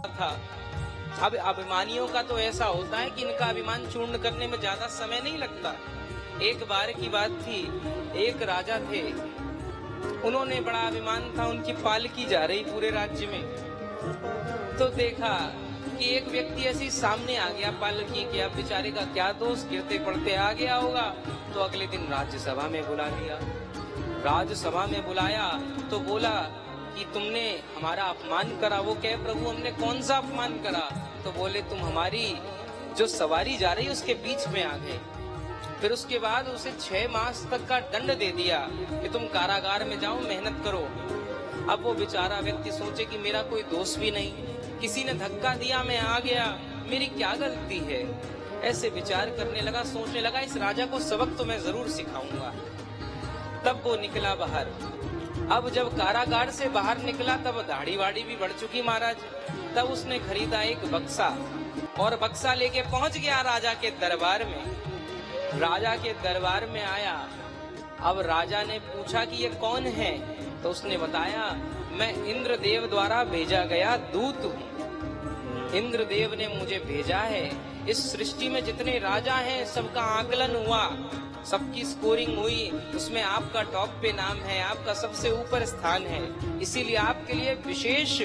था। अब अभिमानियों का तो ऐसा होता है कि इनका अभिमान चूर्ण करने में ज्यादा समय नहीं लगता। एक बार की बात थी, एक राजा थे, उन्होंने बड़ा अभिमान था, उनकी पालकी जा रही पूरे राज्य में। तो देखा कि एक व्यक्ति ऐसी सामने आ गया पालकी के, अब बेचारे का क्या दोष, गिरते पड़ते आ गया होगा। तो अगले दिन राज्यसभा में बुला लिया। राज्यसभा में बुलाया तो बोला कि तुमने हमारा अपमान करा। वो कहे प्रभु हमने कौन सा अपमान करा? तो बोले तुम हमारी जो सवारी जा रही उसके बीच में आ गए। फिर उसके बाद उसे 6 मास तक का दंड दे दिया कि तुम कारागार में जाओ, मेहनत करो। अब वो बेचारा व्यक्ति सोचे कि मेरा कोई दोष भी नहीं, किसी ने धक्का दिया, मैं आ गया, मेरी क्या गलती है। ऐसे विचार करने लगा, सोचने लगा इस राजा को सबक तो मैं जरूर सिखाऊंगा। तब वो निकला बाहर। अब जब कारागार से बाहर निकला तब दाढ़ी वाड़ी भी बढ़ चुकी महाराज। तब उसने खरीदा एक बक्सा और बक्सा लेके पहुंच गया राजा के दरबार में। राजा के दरबार में आया। अब राजा ने पूछा कि ये कौन है? तो उसने बताया मैं इंद्रदेव द्वारा भेजा गया दूत हूँ। इंद्रदेव ने मुझे भेजा है। इस सृष्टि में जितने राजा हैं सबका आकलन हुआ, सबकी स्कोरिंग हुई, उसमें आपका टॉप पे नाम है, आपका सबसे ऊपर स्थान है, इसीलिए आपके लिए विशेष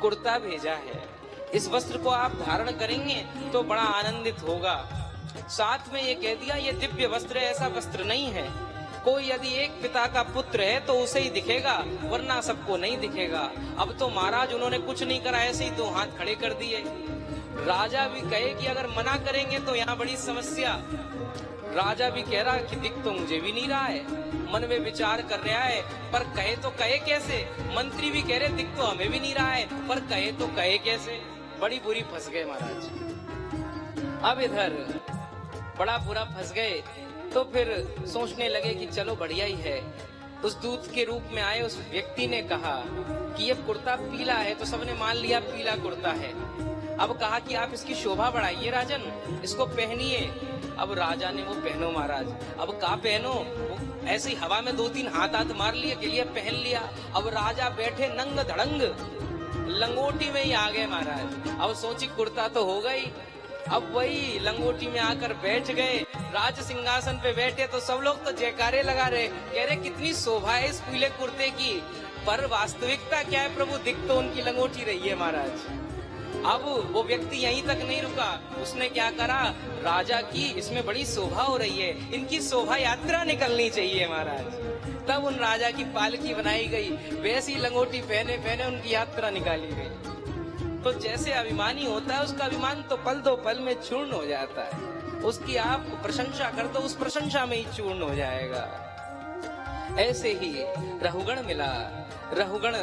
कुर्ता भेजा है। इस वस्त्र को आप धारण करेंगे तो बड़ा आनंदित होगा। साथ में ये कह दिया ये दिव्य वस्त्र ऐसा वस्त्र नहीं है, कोई यदि एक पिता का पुत्र है तो उसे ही दिखेगा, वरना सबको नहीं दिखेगा। अब तो महाराज उन्होंने कुछ नहीं करा, ऐसे ही 2 हाथ खड़े कर दिए। राजा भी कहे कि अगर मना करेंगे तो यहाँ बड़ी समस्या। राजा भी कह रहा कि दिख तो मुझे भी नहीं रहा है, मन में विचार कर रहा है, पर कहे तो कहे कैसे। मंत्री भी कह रहे दिख तो हमें भी नहीं रहा है, पर कहे तो कहे कैसे। बड़ी बुरी फंस गए महाराज। अब इधर बड़ा बुरा फंस गए तो फिर सोचने लगे कि चलो बढ़िया ही है। उस दूत के रूप में आए उस व्यक्ति ने कहा कि ये कुर्ता पीला है, तो सबने मान लिया पीला कुर्ता है। अब कहा कि आप इसकी शोभा बढ़ाइए राजन, इसको पहनिए। अब राजा ने वो पहनो महाराज। अब का पहनो, ऐसी हवा में 2-3 हाथ मार लिए, के लिए पहन लिया। अब राजा बैठे नंग धड़ंग, लंगोटी में ही आ गए महाराज। अब सोची कुर्ता तो हो गई, अब वही लंगोटी में आकर बैठ गए। राज सिंहासन पे बैठे तो सब लोग तो जयकारे लगा रहे, कह रहे कितनी शोभा है इस पीले कुर्ते की। पर वास्तविकता क्या है प्रभु, दिख तो उनकी लंगोटी रही है महाराज। अब वो व्यक्ति यहीं तक नहीं रुका, उसने क्या करा, राजा की इसमें बड़ी शोभा हो रही है, इनकी शोभा यात्रा निकलनी चाहिए महाराज। तब उन राजा की पालकी बनाई गई, वैसी लंगोटी पहने पहने उनकी यात्रा निकाली गई। तो जैसे अभिमानी होता है उसका अभिमान तो पल 2 पल में चूर्ण हो जाता है, उसकी आप प्रशंसा कर दो उस प्रशंसा में ही चूर्ण हो जाएगा। ऐसे ही रहुगण मिला। रहुगण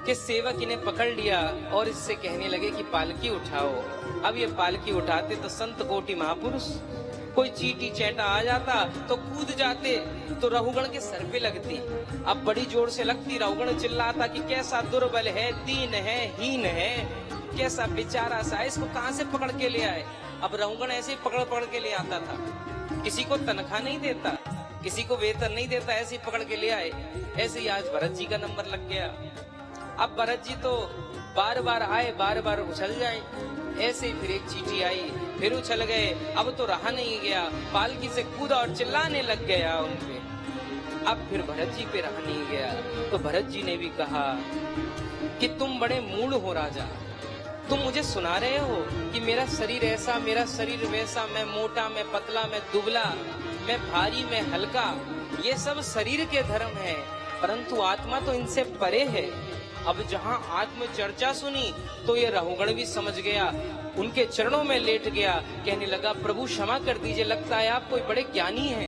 के सेवक इन्हें पकड़ लिया और इससे कहने लगे कि पालकी उठाओ। अब ये पालकी उठाते तो संत कोटि महापुरुष, कोई चींटी चैंटा आ जाता तो कूद जाते, तो रहुगण के सर पे लगती। अब बड़ी जोर से लगती, रहुगण चिल्लाता कि कैसा दुर्बल है, दीन है, हीन है, कैसा बेचारा सा, इसको कहां से पकड़ के ले आए। अब रहुगण ऐसे ही पकड़ पकड़ के ले आता था, किसी को तनख्वाह नहीं देता, किसी को वेतन नहीं देता, ऐसे ही पकड़ के ले आए। ऐसे ही आज भरत जी का नंबर लग गया। अब भरत जी तो बार बार आए, बार बार उछल जाए। ऐसे ही फिर एक चींटी आई, फिर उछल गए। अब तो रहा नहीं गया, पालकी से कूदा और चिल्लाने लग गया उनपे। अब फिर भरत जी पे रहा नहीं गया, तो भरत जी ने भी कहा कि तुम बड़े मूढ़ हो राजा, तुम मुझे सुना रहे हो कि मेरा शरीर ऐसा, मेरा शरीर वैसा, मैं मोटा, मैं पतला, मैं दुबला, मैं भारी, मैं हल्का, ये सब शरीर के धर्म है, परंतु आत्मा तो इनसे परे है। अब जहाँ आत्म चर्चा सुनी तो ये रहुगण भी समझ गया, उनके चरणों में लेट गया, कहने लगा प्रभु क्षमा कर दीजिए, लगता है आप कोई बड़े ज्ञानी हैं।